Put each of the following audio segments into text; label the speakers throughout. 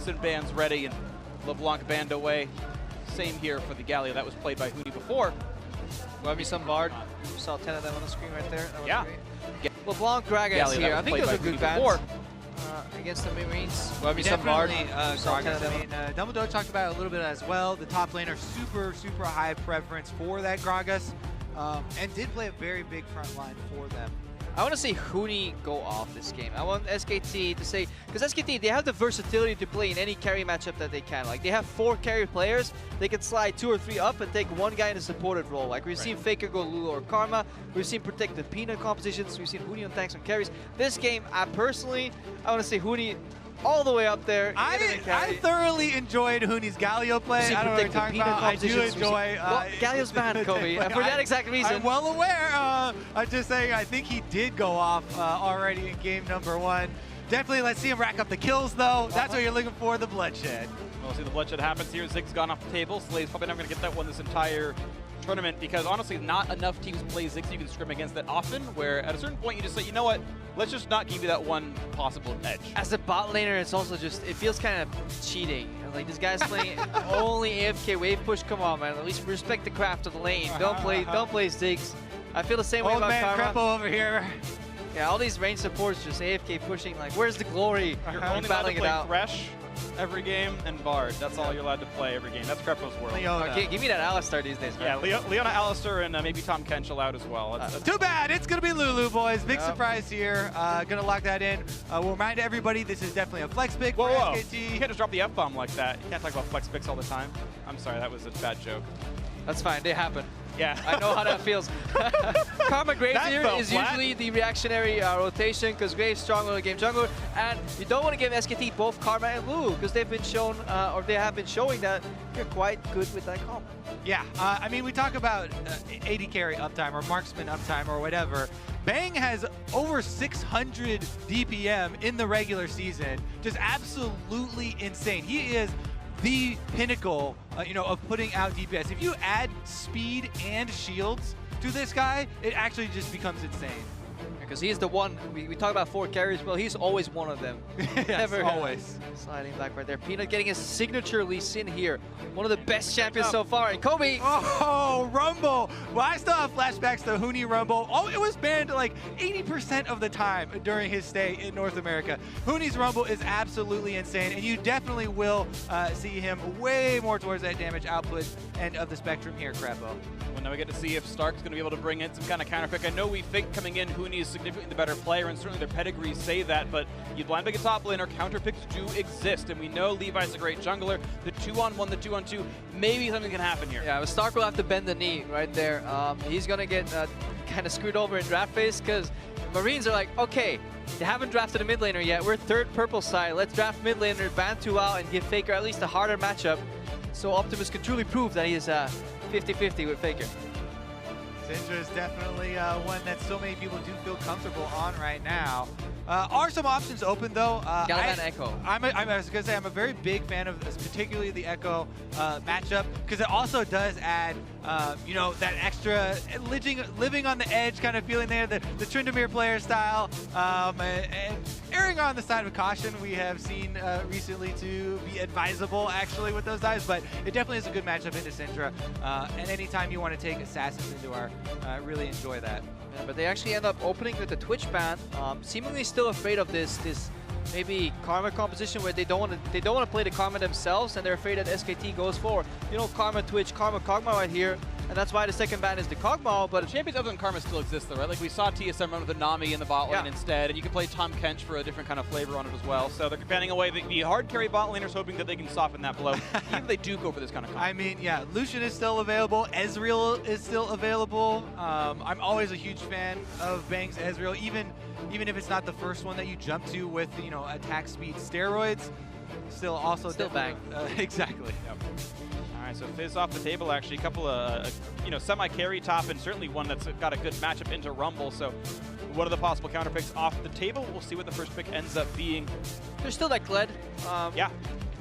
Speaker 1: Crimson bands ready and LeBlanc band away. Same here for the Galio. That was played by Huni before.
Speaker 2: Love me some Bard. Saw 10 of them on the screen right there. That was
Speaker 1: Yeah.
Speaker 2: great. LeBlanc Gragas here. I think those are good bands against the Marines. Love me some Bard. Saw 10 of them.
Speaker 3: I mean, Dumbledore talked about it a little bit as well. The top laner, super high preference for that Gragas, and did play a very big front line for them.
Speaker 2: I want to see Huni go off this game. I want SKT to say, because SKT, they have the versatility to play in any carry matchup that they can. Like, they have 4 carry players. They can slide 2 or 3 up and take 1 guy in a supported role. Like, we've seen Faker go Lulu or Karma. We've seen protected Peanut compositions. We've seen Huni on tanks and carries. This game, I want to see Huni all the way up there.
Speaker 3: I thoroughly enjoyed Huni's Galio play. I don't know what you're talking about. I do enjoy...
Speaker 2: Galio's bad, Kobe, for that exact reason.
Speaker 3: I'm well aware. I'm just saying, I think he did go off already in game number 1. Definitely, let's see him rack up the kills, though. That's what you're looking for, the bloodshed.
Speaker 1: We'll see the bloodshed happens here. Zig's gone off the table. Slay's probably never going to get that one this entire tournament because, honestly, not enough teams play Zig so you can scrim against that often, where at a certain point you just say, you know what, let's just not give you that one possible edge.
Speaker 2: As a bot laner, it's also just, it feels kind of cheating. Like, this guy's playing only AFK wave push. Come on, man. At least respect the craft of the lane. Don't play Ziggs. I feel the same way about Karma.
Speaker 3: Crepo over here.
Speaker 2: Yeah, all these range supports just AFK pushing. Like, where's the glory?
Speaker 1: You're only allowed to play Thresh every game and Bard. That's all you're allowed to play every game. That's Crepo's world.
Speaker 2: Okay, give me that Alistar these days, man.
Speaker 1: Yeah, Leona, Alistar, and maybe Tom Kench allowed as well. That's
Speaker 3: too bad. It's going to be Lulu, boys. Big surprise here. Going to lock that in. We'll remind everybody this is definitely a flex pick for SKT.
Speaker 1: You can't just drop the F-bomb like that. You can't talk about flex picks all the time. I'm sorry, that was a bad joke.
Speaker 2: That's fine. They happen.
Speaker 1: Yeah.
Speaker 2: I know how that feels. Karma Graves here is usually the reactionary rotation because Graves strong early game jungler, and you don't want to give SKT both Karma and Lulu because they've been shown, or they have been showing that you're quite good with that comp.
Speaker 3: Yeah, I mean, we talk about AD carry uptime or marksman uptime or whatever. Bang has over 600 DPM in the regular season. Just absolutely insane. He is the pinnacle, of putting out DPS. If you add speed and shields to this guy, it actually just becomes insane.
Speaker 2: Because he's the one, we talk about 4 carries, well, he's always one of them.
Speaker 3: Yes,
Speaker 2: Never
Speaker 3: always.
Speaker 2: Sliding back right there. Peanut getting his signature Lee Sin here. One of the best champions so far. And Kobe.
Speaker 3: Oh, Rumble. Well, I still have flashbacks to Huni Rumble. Oh, it was banned like 80% of the time during his stay in North America. Huni's Rumble is absolutely insane, and you definitely will see him way more towards that damage output end of the spectrum here, Crepo.
Speaker 1: Well, now we get to see if Stark's going to be able to bring in some kind of counter pick. I know we think coming in Huni is significantly the better player, and certainly their pedigrees say that, but you blind pick a top laner, counter picks do exist, and we know Levi's a great jungler. The 2-on-1, the 2-on-2, maybe something can happen here.
Speaker 2: Yeah, but Stark will have to bend the knee right there. He's going to get kind of screwed over in draft phase because Marines are like, okay, they haven't drafted a mid laner yet. We're 3rd purple side. Let's draft mid laner, ban 2 out, and give Faker at least a harder matchup so Optimus can truly prove that he is 50-50 with Faker.
Speaker 3: Syndra is definitely one that so many people do feel comfortable on right now. Are some options open though?
Speaker 2: Echo.
Speaker 3: I was gonna say I'm a very big fan of this, particularly the Echo matchup, because it also does add, that extra living on the edge kind of feeling there, the Tryndamere player style, and erring on the side of caution. We have seen recently to be advisable actually with those guys, but it definitely is a good matchup into Syndra. And anytime you want to take assassins into our, really enjoy that.
Speaker 2: Yeah, but they actually end up opening with the Twitch ban, seemingly still afraid of this maybe Karma composition where they don't want to play the Karma themselves, and they're afraid that SKT goes for Karma Twitch, Karma Kog'Maw right here, and that's why the second ban is the Kog'Maw. But
Speaker 1: the champions other than Karma still exist though, right? Like we saw TSM run with the Nami in the bot lane instead, and you can play Tom Kench for a different kind of flavor on it as well. So they're banning away the hard carry bot laners, hoping that they can soften that blow. Even if they do go for this kind of comp.
Speaker 3: I mean, yeah, Lucian is still available, Ezreal is still available. I'm always a huge fan of Bang's Ezreal, even if it's not the first one that you jump to with attack speed steroids. Still Bang. Exactly.
Speaker 1: Yep. All right, so Fizz off the table actually. A couple of semi-carry top, and certainly one that's got a good matchup into Rumble. So what are the possible counter picks off the table? We'll see what the first pick ends up being.
Speaker 2: There's still that Gled.
Speaker 1: Yeah.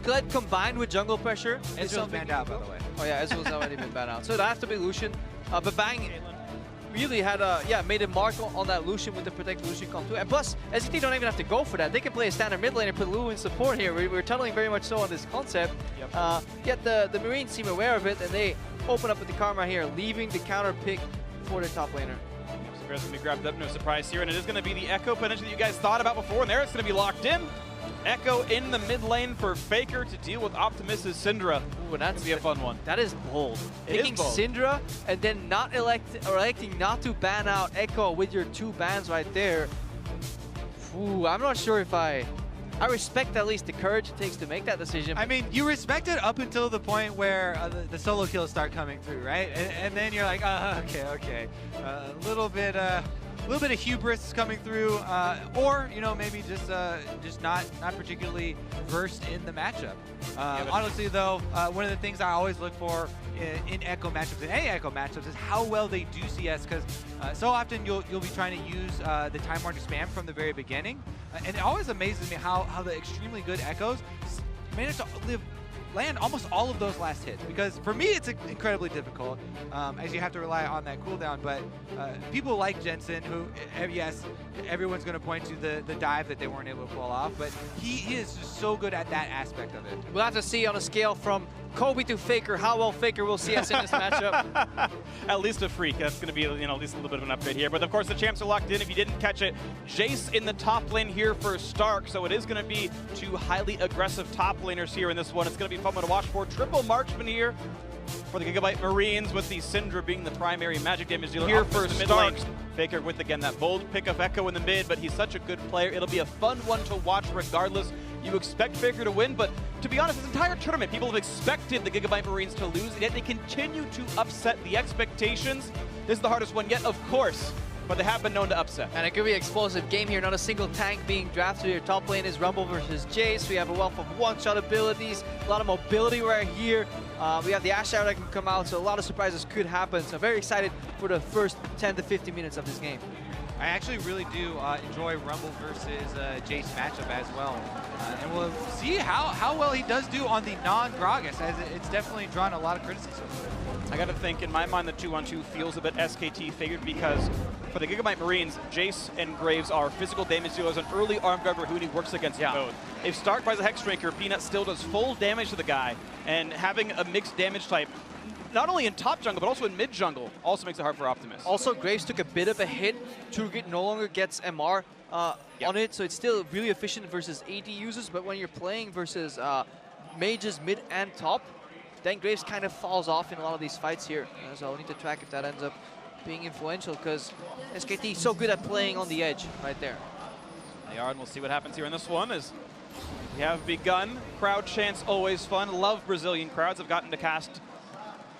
Speaker 2: Gled combined with jungle pressure.
Speaker 3: Ezreal's banned out, by the way.
Speaker 2: Oh yeah, Ezreal's already been banned out. So it'll have to be Lucian. But Bang, really had made a mark on that Lucian with the Protect Lucian comp too. And plus, SKT don't even have to go for that. They can play a standard mid lane and put Lu in support here. We're tunneling very much so on this concept.
Speaker 1: Yep.
Speaker 2: Yet the Marines seem aware of it, and they open up with the Karma here, leaving the counter pick for their top laner.
Speaker 1: So Graves going to be grabbed up, no surprise here, and it is going to be the Echo potentially that you guys thought about before, and there it's going to be locked in. Echo in the mid lane for Faker to deal with Optimus's Syndra.
Speaker 2: Ooh, and that's
Speaker 1: gonna be a fun one.
Speaker 2: That is bold.
Speaker 1: It
Speaker 2: Picking
Speaker 1: is bold.
Speaker 2: Syndra and then not electing not to ban out Echo with your 2 bans right there. Ooh, I'm not sure if I respect at least the courage it takes to make that decision.
Speaker 3: I mean, you respect it up until the point where the solo kills start coming through, right? And then you're like, okay. A little bit of hubris coming through, or maybe just not particularly versed in the matchup. Honestly, though, one of the things I always look for in Echo matchups, in any Echo matchups, is how well they do CS, because so often you'll be trying to use the time warning spam from the very beginning, and it always amazes me how the extremely good Echoes manage to land almost all of those last hits, because for me it's incredibly difficult, as you have to rely on that cooldown. But people like Jensen, who, yes, everyone's going to point to the dive that they weren't able to pull off, but he is just so good at that aspect of it.
Speaker 2: We'll have to see on a scale from Kobe to Faker how well Faker will CS in this matchup.
Speaker 1: At least a freak. That's going to be at least a little bit of an upgrade here. But of course the champs are locked in. If you didn't catch it, Jace in the top lane here for Stark. So it is going to be 2 highly aggressive top laners here in this one. It's going to be fun one to watch for. Triple marksman here for the Gigabyte Marines, with the Syndra being the primary magic damage dealer here for Stark. Faker with, again, that bold pick of Echo in the mid, but he's such a good player. It'll be a fun one to watch regardless. You expect Faker to win, but to be honest, this entire tournament, people have expected the Gigabyte Marines to lose, and yet they continue to upset the expectations. This is the hardest one yet, of course, but they have been known to upset.
Speaker 2: And it could be an explosive game here. Not a single tank being drafted. Your top lane is Rumble versus Jace. We have a wealth of one-shot abilities, a lot of mobility right here. We have the Ash Arrow that can come out, so a lot of surprises could happen. So very excited for the first 10 to 15 minutes of this game.
Speaker 3: I actually really do enjoy Rumble versus Jace matchup as well. And we'll see how well he does do on the non-Gragas, as it's definitely drawn a lot of criticism.
Speaker 1: I got to think, in my mind, the 2-on-2 feels a bit SKT figured, because for the Gigabyte Marines, Jace and Graves are physical damage dealers. An early arm guard Rahuni works against them both. If Stark buys a Hex Drinker, Peanut still does full damage to the guy, and having a mixed damage type, not only in top jungle, but also in mid jungle, also makes it hard for Optimus.
Speaker 2: Also, Graves took a bit of a hit. Turgid no longer gets MR on it, so it's still really efficient versus AD users, but when you're playing versus mages mid and top, then Graves kind of falls off in a lot of these fights here. So I'll need to track if that ends up being influential, because SKT is so good at playing on the edge right there.
Speaker 1: They are, and we'll see what happens here in this one as we have begun. Crowd chants always fun. Love Brazilian crowds. I've gotten to cast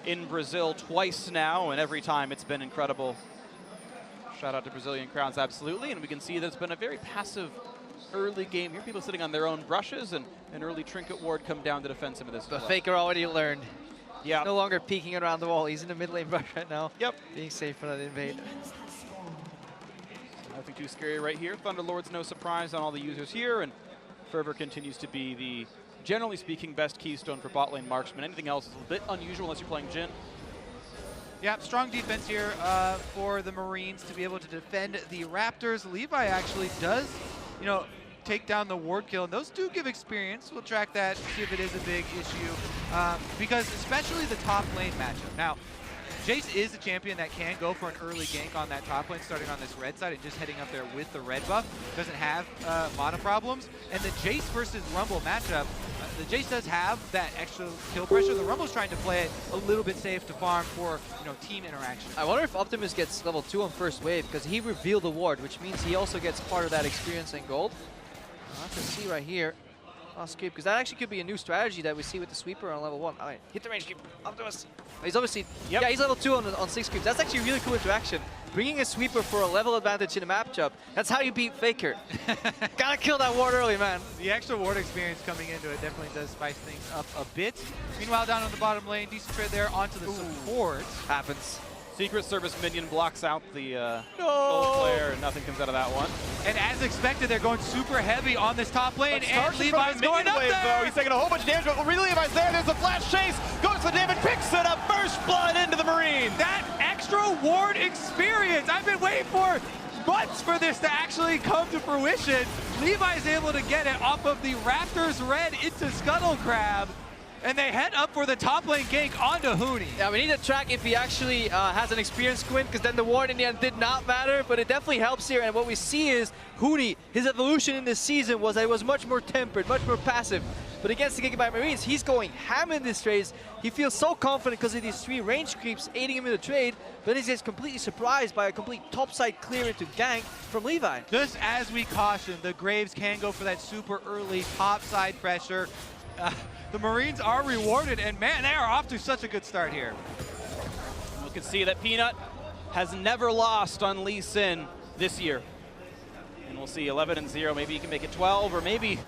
Speaker 1: in Brazil twice now, and every time it's been incredible. Shout out to Brazilian crowds, absolutely. And we can see that it's been a very passive early game here. People sitting on their own brushes, and an early trinket ward come down to defend some of this.
Speaker 2: But Faker already learned.
Speaker 1: Yeah.
Speaker 2: No longer peeking around the wall. He's in the mid lane brush right now.
Speaker 1: Yep.
Speaker 2: Being safe for that invade.
Speaker 1: Nothing too scary right here. Thunderlord's no surprise on all the users here, and Fervor continues to be the, generally speaking, best keystone for bot lane marksman. Anything else is a bit unusual unless you're playing Jhin.
Speaker 3: Yeah, strong defense here for the Marines to be able to defend the Raptors. Levi actually does, take down the ward kill, and those do give experience. We'll track that, see if it is a big issue, because especially the top lane matchup. Now, Jace is a champion that can go for an early gank on that top lane, starting on this red side and just heading up there with the red buff. Doesn't have mana problems. And the Jace versus Rumble matchup, the Jace does have that extra kill pressure. The Rumble's trying to play it a little bit safe to farm for team interaction.
Speaker 2: I wonder if Optimus gets level 2 on first wave, because he revealed the ward, which means he also gets part of that experience and gold. I'll have to see right here. Last creep, because that actually could be a new strategy that we see with the sweeper on level 1. All right, hit the range creep. Optimus. He's obviously, yeah, he's level 2 on 6 creeps. That's actually a really cool interaction. Bringing a sweeper for a level advantage in a matchup. That's how you beat Faker. Gotta kill that ward early, man.
Speaker 3: The extra ward experience coming into it definitely does spice things up a bit. Meanwhile, down on the bottom lane, decent trade there onto the support.
Speaker 2: Happens.
Speaker 1: Secret Service minion blocks out the gold player, and nothing comes out of that one.
Speaker 3: And as expected, they're going super heavy on this top lane, and Levi's
Speaker 1: going
Speaker 3: going up
Speaker 1: wave,
Speaker 3: there!
Speaker 1: though. He's taking a whole bunch of damage, but really Levi's there. There's a flash chase, goes to the damage, picks it up, first blood into the Marine.
Speaker 3: That extra ward experience, I've been waiting for months for this to actually come to fruition. Levi's able to get it off of the Raptors Red into Scuttle Crab, and they head up for the top lane gank onto Huni.
Speaker 2: Yeah, we need to track if he actually has an experienced Quinn, because then the ward in the end did not matter, but it definitely helps here. And what we see is Huni, his evolution in this season was that it was much more tempered, much more passive. But against the Gigabyte Marines, he's going ham in this trade. He feels so confident because of these 3 range creeps aiding him in the trade, but he's just completely surprised by a complete topside clear into gank from Levi.
Speaker 3: Just as we cautioned, the Graves can go for that super early topside pressure. The Marines are rewarded, and man, they are off to such a good start here.
Speaker 1: We can see that Peanut has never lost on Lee Sin this year. And we'll see 11-0, maybe he can make it 12, or maybe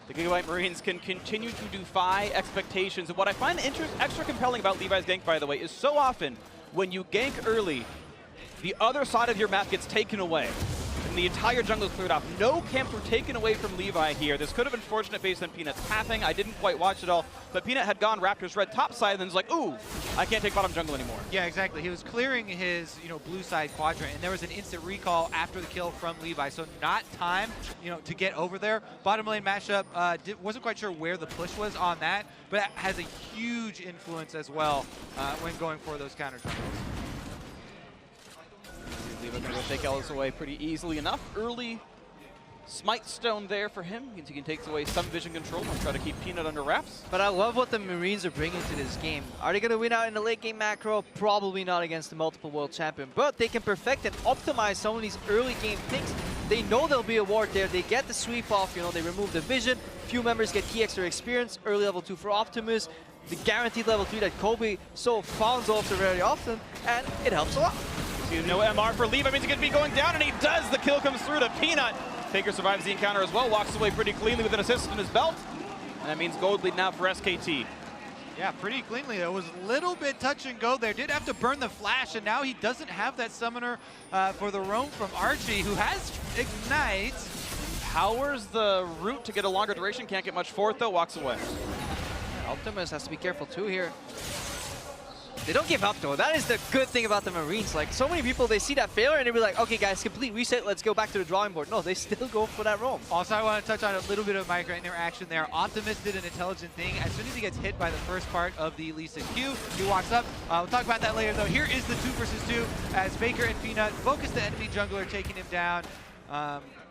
Speaker 1: the Gigabyte Marines can continue to defy expectations. And what I find extra compelling about Levi's gank, by the way, is so often when you gank early, the other side of your map gets taken away. And the entire jungle is cleared off. No camps were taken away from Levi here. This could have been fortunate based on Peanut's pathing. I didn't quite watch it all, but Peanut had gone Raptors Red top side, and then was like, ooh, I can't take bottom jungle anymore.
Speaker 3: Yeah, exactly. He was clearing his, blue side quadrant, and there was an instant recall after the kill from Levi, so not time, to get over there. Bottom lane matchup, wasn't quite sure where the push was on that, but that has a huge influence as well when going for those counter jungles.
Speaker 1: Levi's going to take Ellis away pretty easily enough. Early Smite Stone there for him. Means he can take away some vision control and try to keep Peanut under wraps.
Speaker 2: But I love what the Marines are bringing to this game. Are they going to win out in the late game macro? Probably not against the multiple world champion. But they can perfect and optimize some of these early game things. They know there'll be a ward there. They get the sweep off. They remove the vision. Few members get key extra experience. Early level 2 for Optimus. The guaranteed level 3 that Kobe so fawns after very often. And it helps a lot.
Speaker 1: No MR for Levi, means he could be going down, and he does. The kill comes through to Peanut. Faker survives the encounter as well, walks away pretty cleanly with an assist in his belt. And that means gold lead now for SKT.
Speaker 3: Yeah, pretty cleanly. There was a little bit touch and go there. Did have to burn the flash, and now he doesn't have that summoner for the roam from Archie, who has Ignite.
Speaker 1: Powers the route to get a longer duration, can't get much for it though, walks away.
Speaker 2: Optimus has to be careful too here. They don't give up though. That is the good thing about the Marines. Like, so many people, they see that failure and they be like, okay guys, complete reset, let's go back to the drawing board. No, they still go for that roam.
Speaker 3: Also, I want to touch on a little bit of micro interaction there. Optimus did an intelligent thing. As soon as he gets hit by the first part of the Lee Sin Q, he walks up. We'll talk about that later though. Here is the 2 versus 2 as Faker and Peanut focus the enemy jungler, taking him down.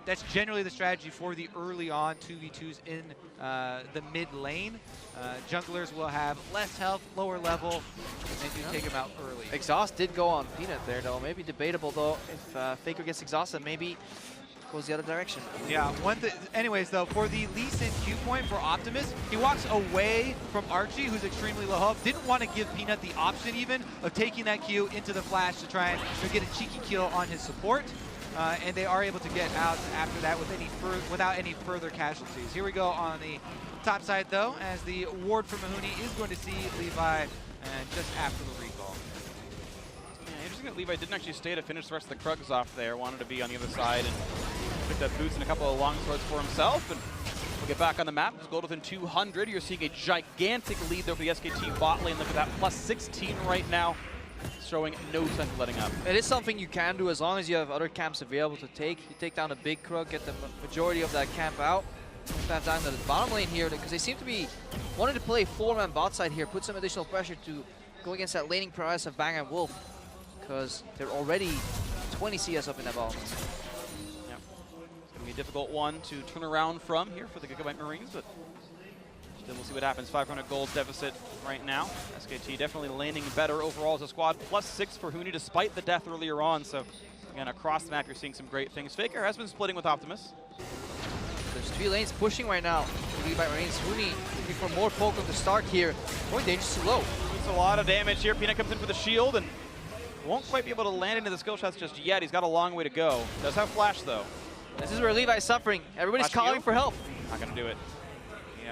Speaker 3: That's generally the strategy for the early on 2v2s in the mid lane. Junglers will have less health, lower level, and you take them out early.
Speaker 2: Exhaust did go on Peanut there though. Maybe debatable though. If Faker gets exhausted, maybe goes the other direction.
Speaker 3: Yeah, anyways though, for the Lee Sin Q point for Optimus, he walks away from Archie, who's extremely low health. Didn't want to give Peanut the option even of taking that Q into the flash to try and get a cheeky kill on his support. And they are able to get out after that without any further casualties. Here we go on the top side though, as the ward from Mahoney is going to see Levi just after the recall.
Speaker 1: Yeah, interesting that Levi didn't actually stay to finish the rest of the Krugs off there. Wanted to be on the other side and picked up boots and a couple of long swords for himself. And we'll get back on the map. It's gold within 200. You're seeing a gigantic lead though for the SKT bot lane. Look at that, plus 16 right now. Showing no sense of letting up.
Speaker 2: It is something you can do as long as you have other camps available to take. You take down a big Krug, get the majority of that camp out. Path down to the bottom lane here because they seem to be wanting to play 4-man bot side here, put some additional pressure to go against that laning prowess of Bang and Wolf because they're already 20 CS up in that ball.
Speaker 1: Yeah, it's going to be a difficult one to turn around from here for the Gigabyte Marines, but then we'll see what happens. 500 gold deficit right now. SKT definitely landing better overall as a squad. plus 6 for Huni despite the death earlier on. So again, across the map, you're seeing some great things. Faker has been splitting with Optimus.
Speaker 2: There's 3 lanes pushing right now. Gigabyte Marines. Huni looking for more poke on the start here. Going dangerously low.
Speaker 1: It's a lot of damage here. Peanut comes in for the shield and won't quite be able to land into the skill shots just yet. He's got a long way to go. Does have flash though.
Speaker 2: This is where Levi's suffering. Everybody's calling for help.
Speaker 1: Not gonna do it.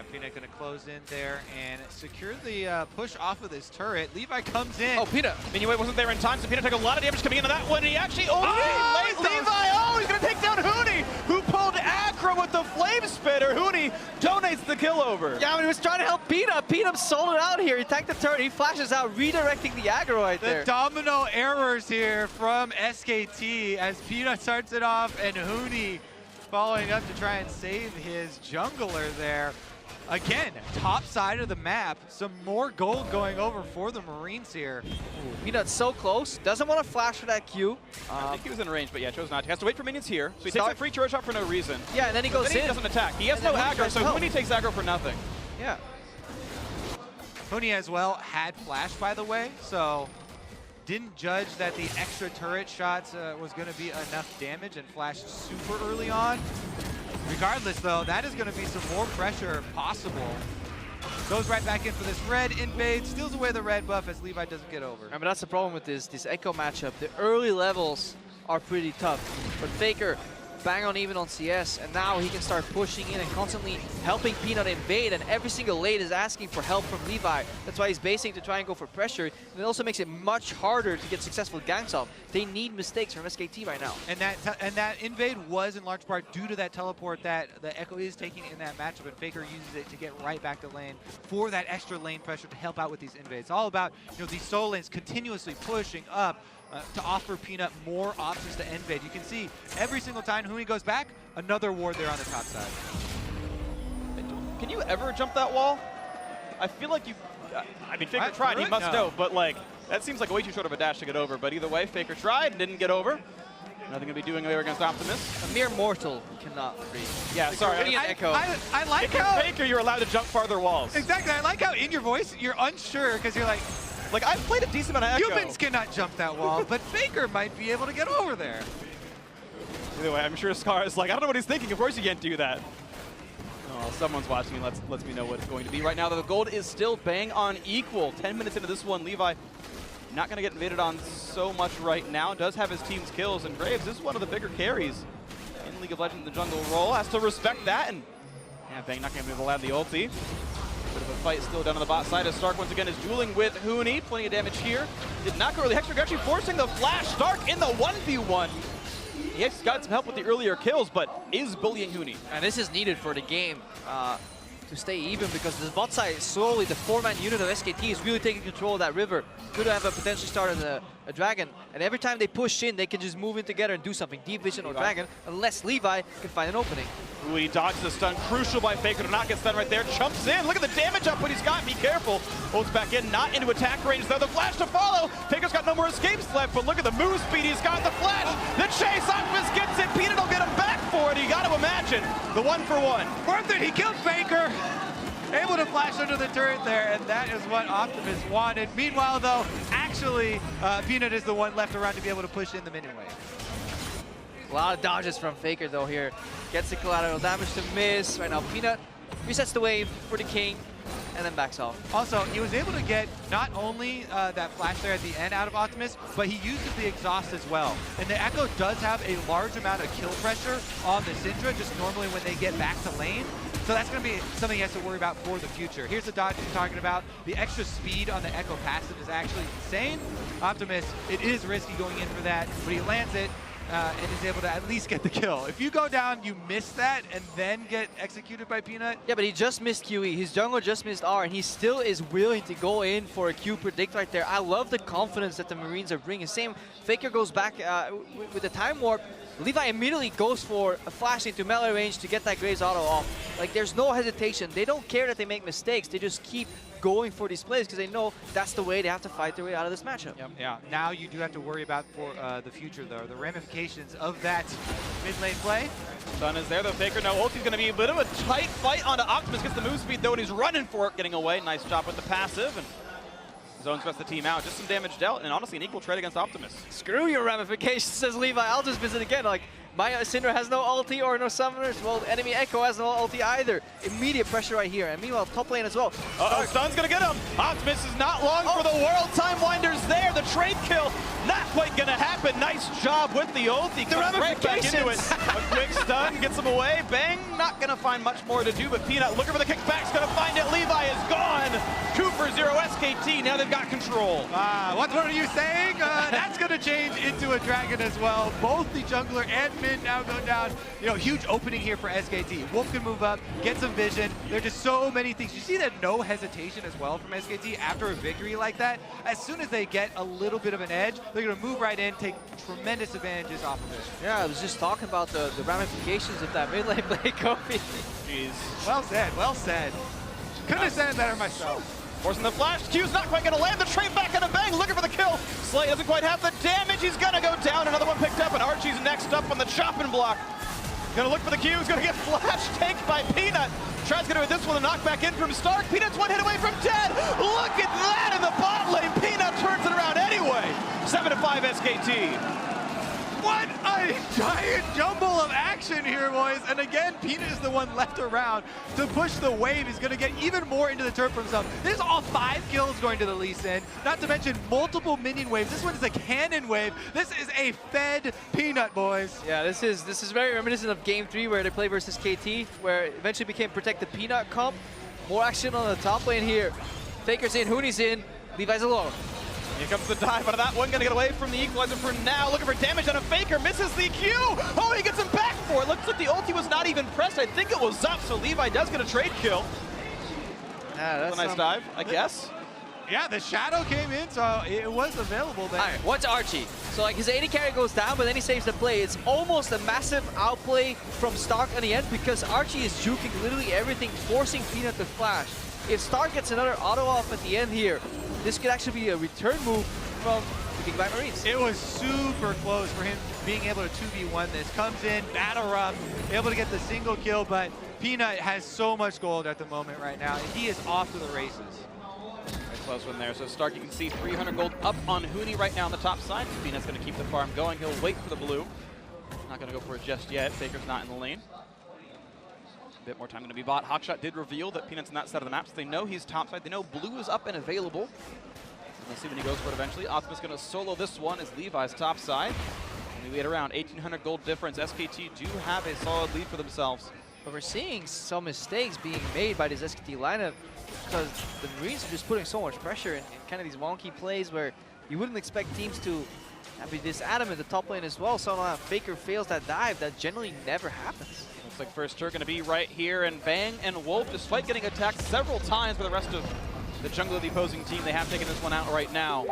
Speaker 3: Yeah, Peanut gonna close in there and secure the push off of this turret. Levi comes in.
Speaker 1: Oh, Peanut. Minuet wasn't there in time, so Peanut took a lot of damage coming into that one. And he actually laid Levi. Oh, he's gonna take down Huni, who pulled aggro with the flame spitter. Huni donates the kill over.
Speaker 2: Yeah, but he was trying to help Peanut. Peanut sold it out here. He tanked the turret. He flashes out, redirecting the aggro right there.
Speaker 3: The domino errors here from SKT as Peanut starts it off and Huni following up to try and save his jungler there. Again, top side of the map, some more gold going over for the Marines here.
Speaker 2: Ooh, Peanut's so close, doesn't want to flash for that Q.
Speaker 1: I think he was in range, but yeah, chose not to. He has to wait for minions here, so he takes a free charge shot for no reason.
Speaker 2: Yeah, and then he goes
Speaker 1: then
Speaker 2: in.
Speaker 1: He doesn't attack. He has no aggro, so Huni takes aggro for nothing.
Speaker 2: Yeah.
Speaker 3: Huni as well had flash, by the way, so didn't judge that the extra turret shots was going to be enough damage and flashed super early on. Regardless, though, that is going to be some more pressure possible. Goes right back in for this red invade, steals away the red buff as Levi doesn't get over.
Speaker 2: I mean, that's the problem with this Echo matchup. The early levels are pretty tough, but Faker bang on even on CS, and now he can start pushing in and constantly helping Peanut invade, and every single lane is asking for help from Levi. That's why he's basing to try and go for pressure, and it also makes it much harder to get successful ganks off. They need mistakes from SKT right now.
Speaker 3: And that invade was in large part due to that teleport that the Echo is taking in that matchup, and Faker uses it to get right back to lane for that extra lane pressure to help out with these invades. It's all about, you know, these solo lanes continuously pushing up to offer Peanut more options to invade. You can see every single time Huni goes back, another ward there on the top side.
Speaker 1: Can you ever jump that wall? I feel like you, I mean, Faker tried, he must know, but like, that seems like way too short of a dash to get over. But either way, Faker tried and didn't get over. Nothing to be doing there against Optimus.
Speaker 2: A mere mortal cannot reach.
Speaker 1: Yeah, sorry.
Speaker 3: I like
Speaker 1: if you're
Speaker 3: how
Speaker 1: Faker, you're allowed to jump farther walls.
Speaker 3: Exactly. I like how in your voice you're unsure because you're like
Speaker 1: I've played a decent amount of Echo.
Speaker 3: humans cannot jump that wall, but Faker might be able to get over there.
Speaker 1: Either way, I'm sure Scar is like, I don't know what he's thinking. Of course you can't do that. Oh, someone's watching and lets me know what it's going to be. Right now, the gold is still bang on equal. 10 minutes into this one, Levi not going to get invaded on so much right now. Does have his team's kills, and Graves is one of the bigger carries in League of Legends. The jungle role has to respect that, and yeah, Bang not going to be able to land the ulti. Bit of a fight still down on the bot side as Stark once again is dueling with Huni. Plenty of damage here. Did not go early. Hextech actually forcing the flash. Stark in the 1v1. He has got some help with the earlier kills, but is bullying Huni.
Speaker 2: And this is needed for the game to stay even, because the bot side is slowly, the 4-man unit of SKT is really taking control of that river. Could have a potentially started a dragon, and every time they push in, they can just move in together and do something. Deep Vision or Dragon, unless Levi can find an opening.
Speaker 1: Ooh, he dodges the stun. Crucial by Faker to not get stunned right there. Chumps in. Look at the damage output he's got. Be careful. Holds back in. Not into attack range, though. The flash to follow. Faker's got no more escapes left, but look at the move speed. He's got the flash. The chase. Optimus gets it. Peanut will get him back for it. You got to imagine the 1-for-1.
Speaker 3: Worth it. He killed Faker. Able to flash under the turret there, and that is what Optimus wanted. Meanwhile, though, actually, Peanut is the one left around to be able to push in the minion wave.
Speaker 2: A lot of dodges from Faker, though, here. Gets the collateral damage to miss. Right now, Peanut resets the wave for the King, and then backs off.
Speaker 3: Also, he was able to get not only that flash there at the end out of Optimus, but he used the exhaust as well. And the Echo does have a large amount of kill pressure on the Syndra, just normally when they get back to lane. So that's going to be something he has to worry about for the future. Here's the dodge he's talking about. The extra speed on the Echo passive is actually insane. Optimus, it is risky going in for that, but he lands it and is able to at least get the kill. If you go down, you miss that, and then get executed by Peanut.
Speaker 2: Yeah, but he just missed QE. His jungler just missed R, and he still is willing to go in for a Q predict right there. I love the confidence that the Marines are bringing. Same, Faker goes back with the time warp. Levi immediately goes for a flash into melee range to get that Graves auto off. Like, there's no hesitation. They don't care that they make mistakes. They just keep going for these plays because they know that's the way they have to fight their way out of this matchup.
Speaker 3: Yep. Yeah, now you do have to worry about for the future, though, the ramifications of that mid lane play.
Speaker 1: Stun is there, though. Faker no ult. He's going to be a bit of a tight fight onto Optimus. Gets the move speed, though, and he's running for it, getting away. Nice job with the passive. And zones best the team out. Just some damage dealt, and honestly, an equal trade against Optimus.
Speaker 2: Screw your ramifications, says Levi. I'll just visit again. Like, my Syndra has no ulti or no summoners. Well, enemy Echo has no ulti either. Immediate pressure right here. And meanwhile, top lane as well.
Speaker 1: Uh-oh, Stun's going to get him. Optimus is not long for the world. Time Winder's there. The trade kill not quite going to happen. Nice job with the ulti.
Speaker 2: The ramifications.
Speaker 1: Right back into it. Quick stun, gets him away. Bang, not going to find much more to do, but Peanut looking for the kickback's going to find it. Levi is gone. 2-for-0 SKT, now they've got control.
Speaker 3: What are you saying? That's going to change into a dragon as well. Both the jungler and mid now go down. You know, huge opening here for SKT. Wolf can move up, get some vision. There are just so many things. You see that no hesitation as well from SKT after a victory like that. As soon as they get a little bit of an edge, they're going to move right in, take tremendous advantages off of it.
Speaker 2: Yeah, I was just talking about the ramifications of that mid lane play, Kobe.
Speaker 1: Jeez.
Speaker 3: Well said, well said. Couldn't have said it better myself.
Speaker 1: Forcing the flash, Q's not quite going to land. The trade back on a Bang, looking for the kill. Slay doesn't quite have the damage. He's going to go down. Another one picked up, and Archie's next up on the chopping block. Going to look for the Q. He's going to get flash tanked by Peanut. Tries to get this one, a knockback in from Stark. Peanut's one hit away from dead. Look at that in the bot lane. Peanut turns it around anyway. 7-5 SKT.
Speaker 3: What a giant jumble of action here, boys. And again, Peanut is the one left around to push the wave. He's going to get even more into the turret for himself. This is all 5 kills going to the Lee Sin, not to mention multiple minion waves. This one is a cannon wave. This is a fed Peanut, boys.
Speaker 2: Yeah, this is very reminiscent of Game 3 where they play versus KT, where it eventually became Protect the Peanut comp. More action on the top lane here. Faker's in, Hooney's in, Levi's alone.
Speaker 1: Here comes the dive out of that one, gonna get away from the equalizer for now. Looking for damage on a Faker, misses the Q. Oh, he gets him back for it. Looks like the ulti was not even pressed. I think it was up, so Levi does get a trade kill.
Speaker 2: Yeah, that's
Speaker 1: a nice dive, I guess.
Speaker 3: Yeah, the shadow came in, so it was available there.
Speaker 2: All right, what's Archie? So like his AD carry goes down, but then he saves the play. It's almost a massive outplay from Stark on the end because Archie is juking literally everything, forcing Peanut to flash. If Stark gets another auto off at the end here, this could actually be a return move from the Gigabyte Marines.
Speaker 3: It was super close for him being able to 2v1 this. Comes in, battle rough, able to get the single kill, but Peanut has so much gold at the moment right now, and he is off to the races.
Speaker 1: Very close one there. So Stark, you can see 300 gold up on Hooney right now on the top side. Peanut's going to keep the farm going. He'll wait for the blue. Not going to go for it just yet. Faker's not in the lane. A bit more time going to be bought. Hawkshot did reveal that Peanut's on that side of the map, so they know he's topside. They know blue is up and available. We'll see when he goes for it eventually. Optimus going to solo this one as Levi's topside. And we wait around 1,800 gold difference. SKT do have a solid lead for themselves.
Speaker 2: But we're seeing some mistakes being made by this SKT lineup because the Marines are just putting so much pressure in kind of these wonky plays where you wouldn't expect teams to be this adamant in the top lane as well. So now Faker fails that dive. That generally never happens.
Speaker 1: Looks like first turn going to be right here, and Bang and Wolf, despite getting attacked several times by the rest of the jungle of the opposing team, they have taken this one out right now.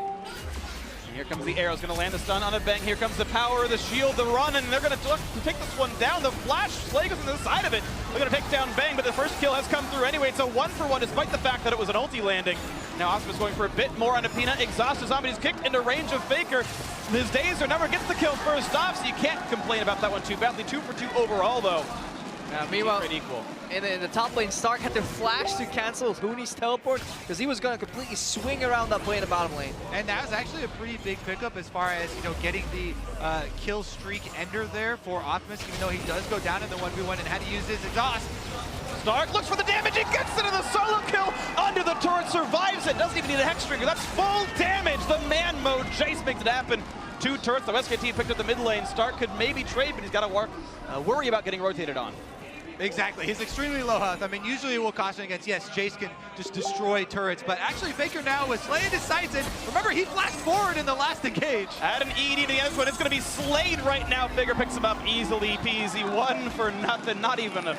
Speaker 1: And here comes the arrows, going to land the stun on a Bang. Here comes the power, the shield, the run, and they're going to take this one down. The flash, Slay goes on the side of it. They're going to take down Bang, but the first kill has come through anyway. It's a 1-for-1 despite the fact that it was an ulti landing. Now Optimus going for a bit more on a Peanut. Exhaust his zombie, he's kicked into range of Faker. His days are number, gets the kill first off, so you can't complain about that one too badly. 2-for-2 overall though.
Speaker 2: Meanwhile,
Speaker 1: equal.
Speaker 2: In the top lane, Stark had to flash to cancel Hooney's teleport because he was going to completely swing around that play in the bottom lane.
Speaker 3: And that was actually a pretty big pickup as far as, you know, getting the kill streak ender there for Optimus, even though he does go down in the 1v1 and had to use his exhaust.
Speaker 1: Stark looks for the damage, he gets into the solo kill, under the turret, survives it, doesn't even need a Hex Trigger, that's full damage, the man mode, Jace makes it happen. 2 turrets, the SKT picked up the mid lane, Stark could maybe trade, but he's got to worry about getting rotated on.
Speaker 3: Exactly, he's extremely low health. I mean, usually we'll caution against, yes, Jace can just destroy turrets, but actually Faker now was slaying his sights, and remember, he flashed forward in the last engage.
Speaker 1: Add an ED to the end, but it's going to be slayed right now. Faker picks him up easily peasy, 1-for-nothing, not even a...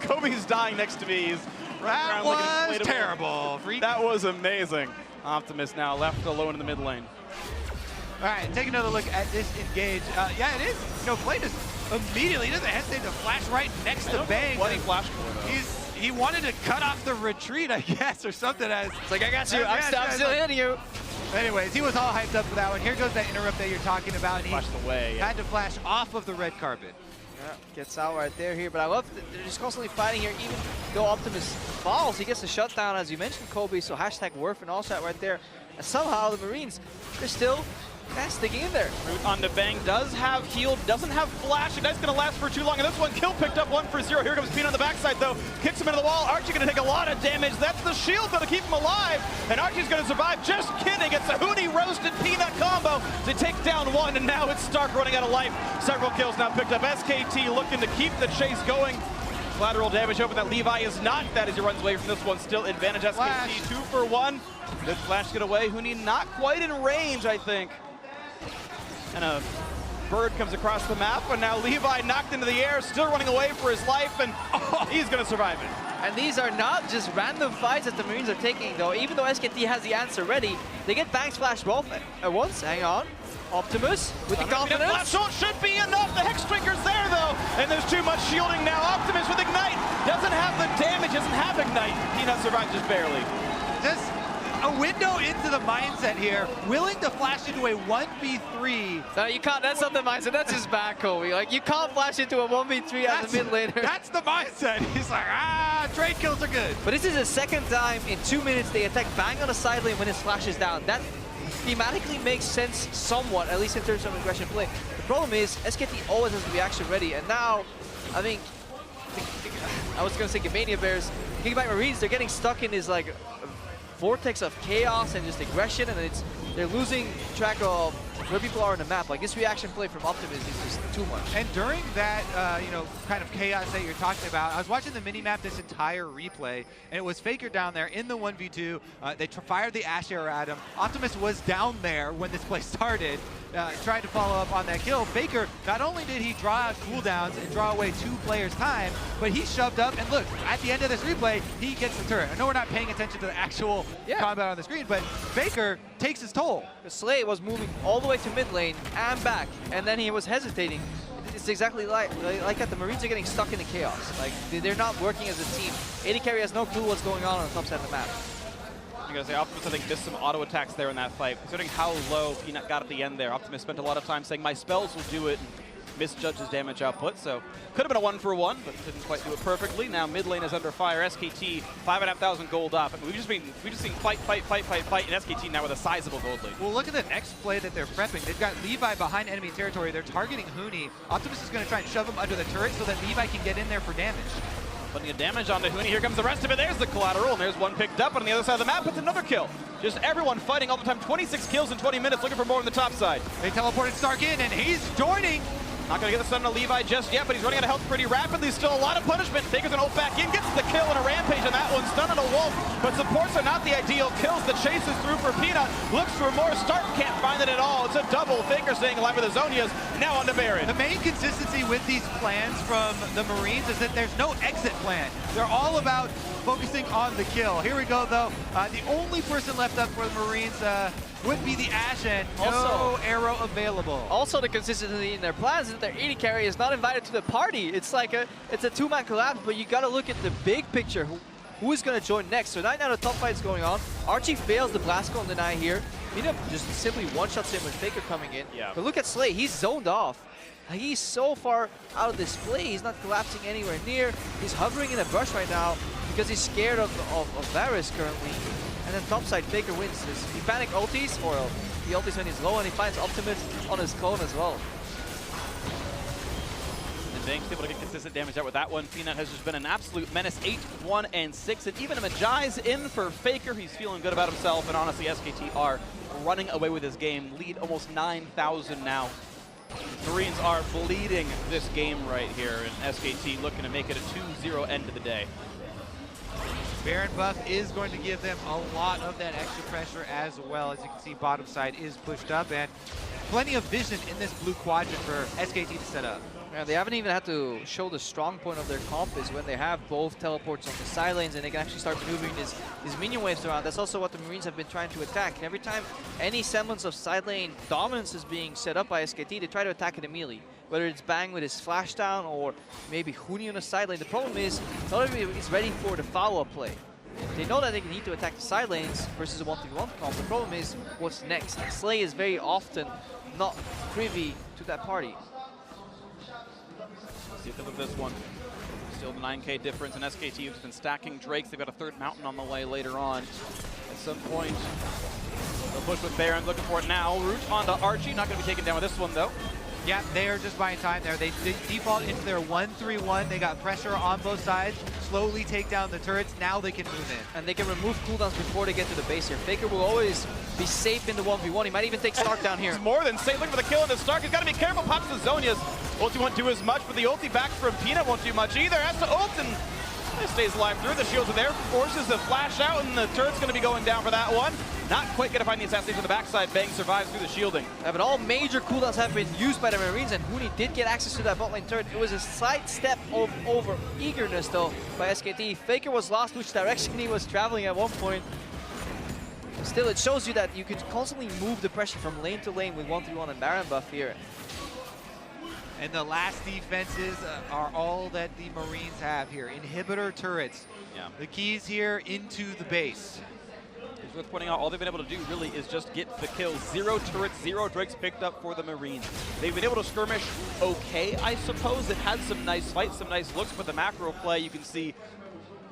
Speaker 1: Kobe's dying next to me.
Speaker 3: That was terrible.
Speaker 1: That was amazing. Optimus now left alone in the mid lane.
Speaker 3: All right, take another look at this engage. Yeah, it is. You know, Flay just immediately, he doesn't hesitate to flash right next to Bang.
Speaker 1: What he flashed for, though.
Speaker 3: He wanted to cut off the retreat, I guess, or something.
Speaker 2: It's like, I got you. I'm still hitting you.
Speaker 3: Anyways, he was all hyped up for that one. Here goes that interrupt that you're talking about. And he
Speaker 1: flashed away.
Speaker 3: Had to flash off of the red carpet.
Speaker 2: Yeah, gets out right there here, but I love that they're just constantly fighting here. Even though Optimus falls, he gets the shutdown, as you mentioned, Kobe. So hashtag Worf and all that right there. And somehow the Marines, they're still That's sticking in there.
Speaker 1: Root on the Bang does have heal, doesn't have flash, and that's going to last for too long. And this one, kill picked up 1 for 0. Here comes Peanut on the backside, though. Kicks him into the wall. Archie going to take a lot of damage. That's the shield that'll keep him alive. And Archie's going to survive. Just kidding. It's a Huni roasted Peanut combo to take down one. And now it's Stark running out of life. Several kills now picked up. SKT looking to keep the chase going. Collateral damage, hoping that Levi is not. That as he runs away from this one. Still advantage SKT,
Speaker 3: Flash.
Speaker 1: 2 for 1. Good flash get away. Huni not quite in range, I think. And a bird comes across the map, and now Levi knocked into the air, still running away for his life, and he's going to survive it.
Speaker 2: And these are not just random fights that the Marines are taking, though. Even though SKT has the answer ready, they get Bang Splash both at once. Hang on. Optimus with the confidence.
Speaker 1: Flash ult should be enough. The Hexdrinker's there, though, and there's too much shielding now. Optimus with Ignite. Doesn't have the damage, doesn't have Ignite. Peanut survives just barely.
Speaker 3: Just a window into the mindset here, willing to flash into a 1v3.
Speaker 2: No, you can't. That's not the mindset. That's just bad, Kobe. Like, you can't flash into a 1v3 as a mid laner.
Speaker 3: That's the mindset. He's like, trade kills are good.
Speaker 2: But this is the second time in 2 minutes they attack Bang on the side lane when his flash is down. That thematically makes sense somewhat, at least in terms of aggression play. The problem is SKT always has the reaction ready, and now, I think, I was going to say Gamania Bears, Kickback Marines, they're getting stuck in this like vortex of chaos and just aggression, and they're losing track of where people are on the map. Like, this reaction play from Optimus is just too much.
Speaker 3: And during that, kind of chaos that you're talking about, I was watching the mini-map this entire replay, and it was Faker down there in the 1v2. They fired the Ash arrow at him. Optimus was down there when this play started, trying to follow up on that kill. Faker, not only did he draw out cooldowns and draw away 2 players' time, but he shoved up, and look, at the end of this replay, he gets the turret. I know we're not paying attention to the actual combat on the screen, but Faker takes his toll.
Speaker 2: The Slay was moving all the way to mid lane and back, and then he was hesitating. It's exactly like that. The Marines are getting stuck in the chaos. Like, they're not working as a team. AD Carry has no clue what's going on the top side of the map.
Speaker 1: I'm going to say Optimus, I think, missed some auto attacks there in that fight. Considering how low Peanut got at the end there, Optimus spent a lot of time saying, my spells will do it, and misjudged his damage output. So could have been a 1 for 1, but didn't quite do it perfectly. Now mid lane is under fire. SKT, 5,500 gold up. I mean, we've just seen fight, and SKT now with a sizable gold lead.
Speaker 3: Well, look at the next play that they're prepping. They've got Levi behind enemy territory. They're targeting Huni. Optimus is going to try and shove him under the turret so that Levi can get in there for damage.
Speaker 1: Putting a damage onto Huni. Here comes the rest of it. There's the collateral, and there's one picked up. On the other side of the map, it's another kill. Just everyone fighting all the time. 26 kills in 20 minutes, looking for more on the top side.
Speaker 3: They teleported Stark in, and he's joining.
Speaker 1: Not going to get the stun to Levi just yet, but he's running out of health pretty rapidly. Still a lot of punishment. Faker's going to ult back in, gets the kill and a rampage on that one. Stun on a wolf, but supports are not the ideal kills. The chase is through for Peanut. Looks for more. Stark can't find it at all. It's a double. Faker staying alive with the Zonias. Now on to Baron.
Speaker 3: The main consistency with these plans from the Marines is that there's no exit plan. They're all about focusing on the kill. Here we go, though. The only person left up for the Marines would be the Ash, and no arrow available.
Speaker 2: Also, the consistency in their plans is that their AD carry is not invited to the party. It's like it's a 2-man collapse, but you got to look at the big picture. Who is going to join next? So right now the top fight's going on. Archie fails the blast cone deny here. Peanut just simply one-shots him with Faker coming in.
Speaker 1: Yeah.
Speaker 2: But look at Slay, he's zoned off. He's so far out of this play, he's not collapsing anywhere near. He's hovering in a brush right now because he's scared of Varus currently. And then topside, Faker wins this. He panic ultis, or he ultis when he's low, and he finds Optimus on his clone as well.
Speaker 1: And Bang's able to get consistent damage out with that one. Peanut has just been an absolute menace. 8, 1, and 6. And even a Magi's in for Faker. He's feeling good about himself. And honestly, SKT are running away with his game. Lead almost 9,000 now. Marines are bleeding this game right here. And SKT looking to make it a 2-0 end of the day.
Speaker 3: Baron buff is going to give them a lot of that extra pressure as well. As you can see, bottom side is pushed up, and plenty of vision in this blue quadrant for SKT to set up.
Speaker 2: Yeah, they haven't even had to show the strong point of their comp is when they have both teleports on the side lanes and they can actually start maneuvering these minion waves around. That's also what the Marines have been trying to attack. And every time any semblance of side lane dominance is being set up by SKT, they try to attack it immediately. Whether it's Bang with his flash down or maybe Huni on the side lane. The problem is, not everybody is ready for the follow-up play. They know that they need to attack the side lanes versus a 1v1 comp. The problem is, what's next? Slay is very often not privy to that party.
Speaker 1: See if they look at this one. Still the 9K difference, and SKT has been stacking Drakes. They've got a third mountain on the way later on. At some point, they'll push with Baron, looking for it now. Root onto Archie, not going to be taken down with this one, though.
Speaker 3: Yeah, they are just buying time there. They default into their 1-3-1. They got pressure on both sides, slowly take down the turrets. Now they can move in.
Speaker 2: And they can remove cooldowns before they get to the base here. Faker will always be safe in the 1v1. He might even take Stark down here.
Speaker 1: He's more than safe. Looking for the kill into Stark. He's got to be careful. Pops the Zhonya's. Ulti won't do as much, but the ulti back from Peanut won't do much either. Has to ult and stays alive through. The shields are there. Forces the flash out, and the turret's going to be going down for that one. Not quite going to find the assassination on the backside. Bang survives through the shielding.
Speaker 2: Yeah, but all major cooldowns have been used by the Marines, and Huni did get access to that bot lane turret. It was a slight step over eagerness, though, by SKT. Faker was lost which direction he was traveling at one point. Still, it shows you that you could constantly move the pressure from lane to lane with 1-3-1 and Baron buff here.
Speaker 3: And the last defenses are all that the Marines have here. Inhibitor turrets.
Speaker 1: Yeah.
Speaker 3: The keys here into the base.
Speaker 1: It's worth pointing out, all they've been able to do really is just get the kills. 0 turrets, 0 Drakes picked up for the Marines. They've been able to skirmish okay, I suppose. It had some nice fights, some nice looks, but the macro play, you can see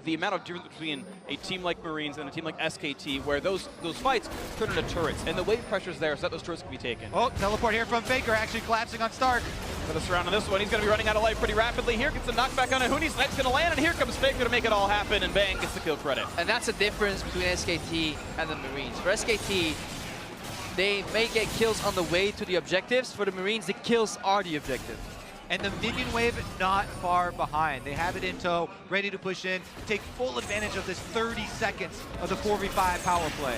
Speaker 1: the amount of difference between a team like Marines and a team like SKT, where those fights turn into turrets, and the wave pressure's there so that those turrets can be taken.
Speaker 3: Oh, teleport here from Faker, actually collapsing on Stark.
Speaker 1: Gonna surround on this one. He's gonna be running out of life pretty rapidly. Here gets a knockback on a Huni. Knight's gonna land, and here comes Faker to make it all happen, and Bang gets the kill credit.
Speaker 2: And that's the difference between SKT and the Marines. For SKT, they may get kills on the way to the objectives. For the Marines, the kills are the objective.
Speaker 3: And the minion wave not far behind. They have it in tow, ready to push in, take full advantage of this 30 seconds of the 4v5 power play.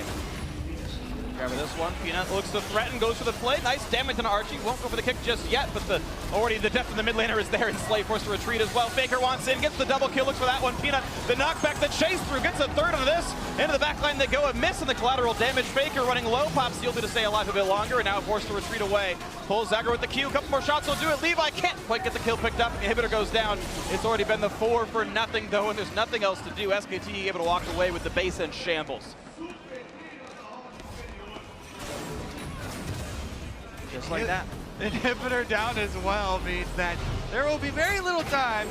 Speaker 1: Grab this one. Peanut looks to threaten, goes for the play. Nice damage on Archie. Won't go for the kick just yet, but already the depth of the mid laner is there, and Slay forced to retreat as well. Faker wants in, gets the double kill, looks for that one. Peanut, the knockback, the chase through, gets a third of this. Into the back line they go, a miss, and the collateral damage. Faker running low, pops the ulti to stay alive a bit longer, and now forced to retreat away. Pulls Zagger with the Q, a couple more shots will do it. Levi can't quite get the kill picked up. Inhibitor goes down. It's already been the 4 for nothing though, and there's nothing else to do. SKT able to walk away with the base and shambles.
Speaker 2: Just like that.
Speaker 3: Inhibitor down as well means that there will be very little time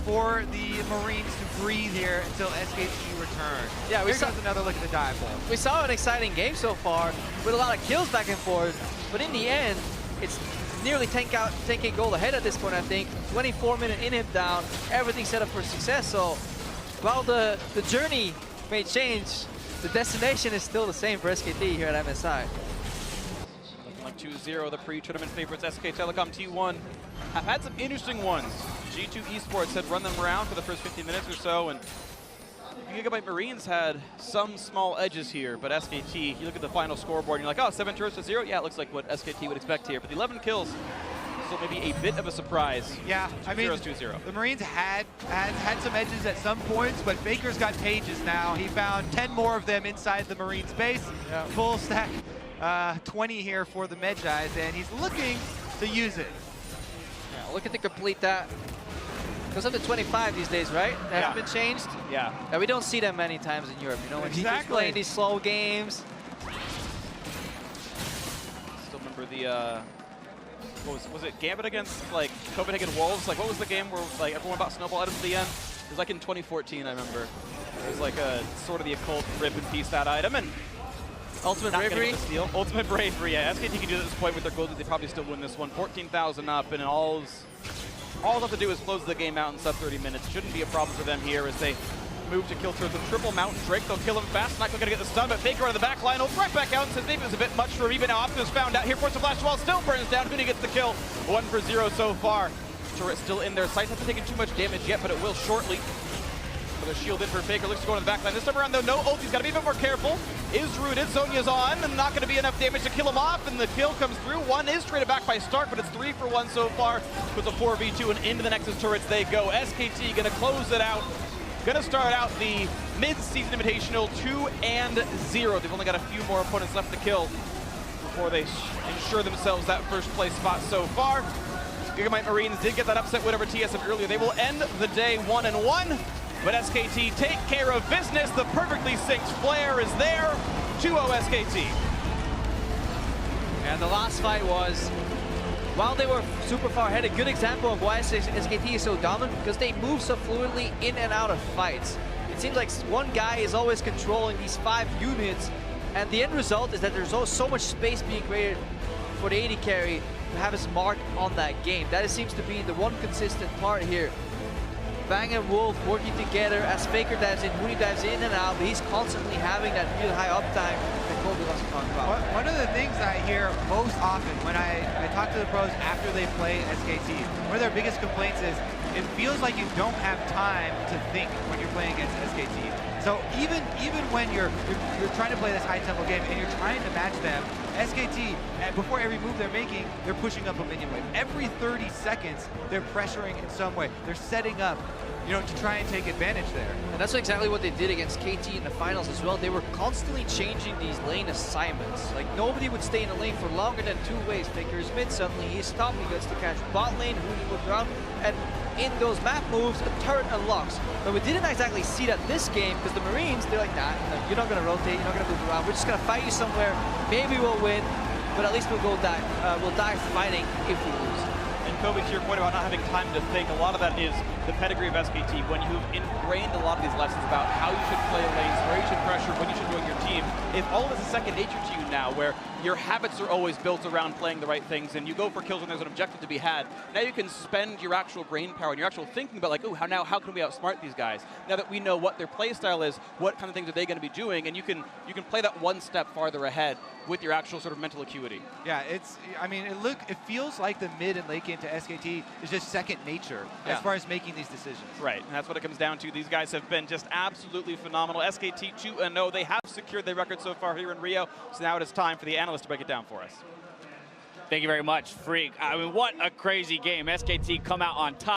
Speaker 3: for the Marines to breathe here until SKT return.
Speaker 2: Yeah,
Speaker 3: Here goes another look at the dive ball.
Speaker 2: We saw an exciting game so far with a lot of kills back and forth, but in the end, it's nearly 10K gold ahead at this point, I think. 24-minute inhib down, everything set up for success. So while the journey may change, the destination is still the same for SKT here at MSI.
Speaker 1: 2-0, the pre-tournament favorites, SK Telecom T1, have had some interesting ones. G2 Esports had run them around for the first 15 minutes or so, and Gigabyte Marines had some small edges here, but SKT, you look at the final scoreboard and you're like, oh, 7 turrets to 0? Yeah, it looks like what SKT would expect here, but the 11 kills, so maybe a bit of a surprise.
Speaker 3: Yeah, I mean,
Speaker 1: 2-0.
Speaker 3: the Marines had some edges at some points, but Faker's got pages now. He found 10 more of them inside the Marines base. Yeah. Full stack. 20 here for the Medjais, and he's looking to use it.
Speaker 2: Yeah, looking to complete that. Goes up to 25 these days, right? That hasn't been changed?
Speaker 1: Yeah.
Speaker 2: And we don't see them many times in Europe, you know, when
Speaker 3: exactly.
Speaker 2: he's playing these slow games.
Speaker 1: Still remember the, what was it, Gambit against, like, Copenhagen Wolves? Like, what was the game where, like, everyone bought snowball items at the end? It was like in 2014, I remember. It was like a sort of the occult rip and piece that item, and
Speaker 2: Ultimate Bravery?
Speaker 1: Ultimate Bravery, yeah. SKT can do it at this point with their gold, they probably still win this one. 14,000 up, and all they have to do is close the game out in sub 30 minutes. Shouldn't be a problem for them here as they move to kill towards the triple Mountain Drake. They'll kill him fast, not going to get the stun, but Faker on the back line will right back out and says maybe it was a bit much for him. Even now, Optimus found out here, force the flash wall, still burns down. Huni gets the kill. 1 for 0 so far. Turret still in their sights, hasn't taken too much damage yet, but it will shortly. The shield in for Faker, looks to go to the back line. This time around though, no ult, he's got to be a bit more careful. Is rooted, Zhonya's on, and not going to be enough damage to kill him off, and the kill comes through. 1 is traded back by Stark, but it's 3 for 1 so far. With a 4v2 and into the Nexus turrets they go. SKT going to close it out. Going to start out the mid-season invitational 2-0. They've only got a few more opponents left to kill before they ensure themselves that first place spot so far. Gigabyte Marines did get that upset win over TSM earlier. They will end the day 1-1. But SKT take care of business. The perfectly synced Flare is there. 2-0 SKT.
Speaker 2: And the last fight was while they were super far ahead, a good example of why SKT is so dominant, because they move so fluidly in and out of fights. It seems like one guy is always controlling these 5 units, and the end result is that there's so much space being created for the AD carry to have his mark on that game. That seems to be the one consistent part here. Vang and Wolf working together as Faker dives in, Huni dives in and out, but he's constantly having that real high uptime that Kobe loves to talk about.
Speaker 3: One of the things I hear most often when I talk to the pros after they play SKT, one of their biggest complaints is it feels like you don't have time to think when you're playing against SKT. So even when you're trying to play this high tempo game and you're trying to match them, SKT, before every move they're making, they're pushing up a minion wave. Every 30 seconds, they're pressuring in some way. They're setting up, to try and take advantage there.
Speaker 2: And that's exactly what they did against KT in the finals as well. They were constantly changing these lane assignments. Like, nobody would stay in the lane for longer than 2 ways. Faker is mid, suddenly he's stopped, he gets to catch bot lane, Huni moves around, and in those map moves, a turret unlocks. But we didn't exactly see that this game, because the Marines, they're like, nah, you're not gonna rotate, you're not gonna move around, we're just gonna fight you somewhere, maybe we'll win, but at least we'll die fighting if we lose.
Speaker 1: And Kobe, to your point about not having time to think, a lot of that is the pedigree of SKT. When you've ingrained a lot of these lessons about how you should play lanes, where you should pressure, when you should join your team, if all of this is second nature to you now, where your habits are always built around playing the right things, and you go for kills when there's an objective to be had, now you can spend your actual brain power and your actual thinking about, like, oh, how can we outsmart these guys? Now that we know what their play style is, what kind of things are they going to be doing, and you can play that one step farther ahead with your actual sort of mental acuity.
Speaker 3: Yeah, it feels like the mid and late game to SKT is just second nature as far as making these decisions.
Speaker 1: Right, and that's what it comes down to. These guys have been just absolutely phenomenal. SKT 2-0, they have secured their record so far here in Rio, so now it is time for the analyst to break it down for us.
Speaker 4: Thank you very much, Freak. I mean, what a crazy game. SKT come out on top.